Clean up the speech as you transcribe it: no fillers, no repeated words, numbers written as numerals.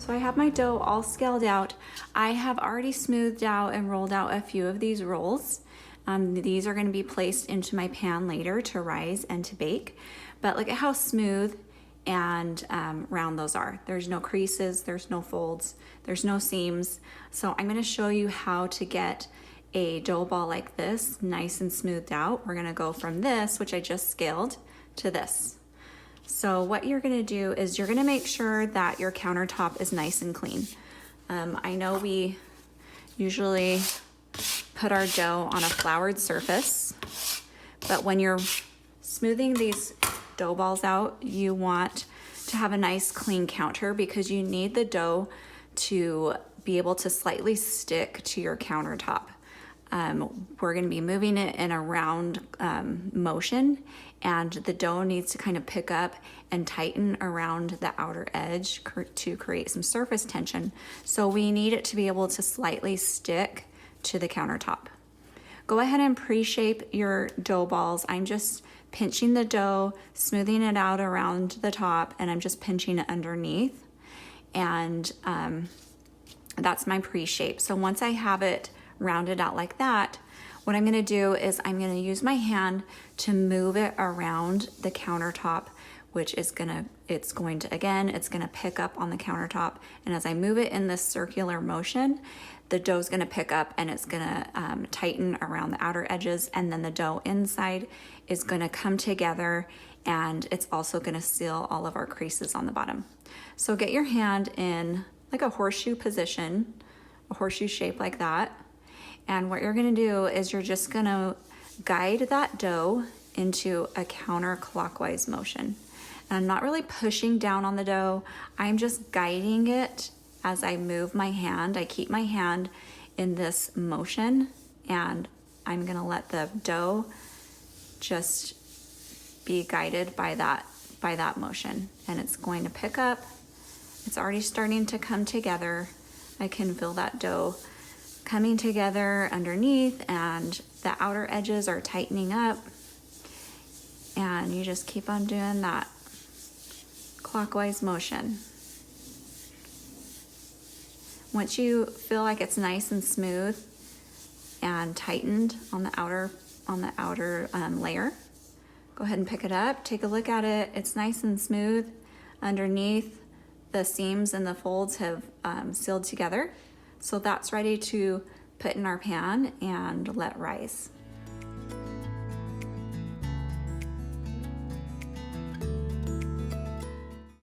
So I have my dough all scaled out. I have already smoothed out and rolled out a few of these rolls. These are gonna be placed into my pan later to rise and to bake. But look at how smooth and round those are. There's no creases, there's no folds, there's no seams. So I'm gonna show you how to get a dough ball like this, nice and smoothed out. We're gonna go from this, which I just scaled, to this. So what you're gonna do is you're gonna make sure that your countertop is nice and clean. I know we usually put our dough on a floured surface, but when you're smoothing these dough balls out, you want to have a nice clean counter because you need the dough to be able to slightly stick to your countertop. We're going to be moving it in a round motion, and the dough needs to kind of pick up and tighten around the outer edge to create some surface tension. So we need it to be able to slightly stick to the countertop. Go ahead and pre-shape your dough balls. I'm just pinching the dough, smoothing it out around the top, and I'm just pinching it underneath. And that's my pre-shape. So once I have it rounded out like that, what I'm gonna do is I'm gonna use my hand to move it around the countertop, which is it's going to pick up on the countertop. And as I move it in this circular motion, the dough's gonna pick up and it's gonna tighten around the outer edges, and then the dough inside is gonna come together, and it's also gonna seal all of our creases on the bottom. So get your hand in like a horseshoe position, a horseshoe shape like that. And what you're gonna do is you're just gonna guide that dough into a counterclockwise motion. And I'm not really pushing down on the dough, I'm just guiding it as I move my hand. I keep my hand in this motion, and I'm gonna let the dough just be guided by that motion. And it's going to pick up. It's already starting to come together. I can feel that dough coming together underneath, and the outer edges are tightening up, and you just keep on doing that clockwise motion. Once you feel like it's nice and smooth and tightened on the outer layer, go ahead and pick it up, take a look at it. It's nice and smooth underneath. The seams and the folds have sealed together. So that's ready to put in our pan and let rise.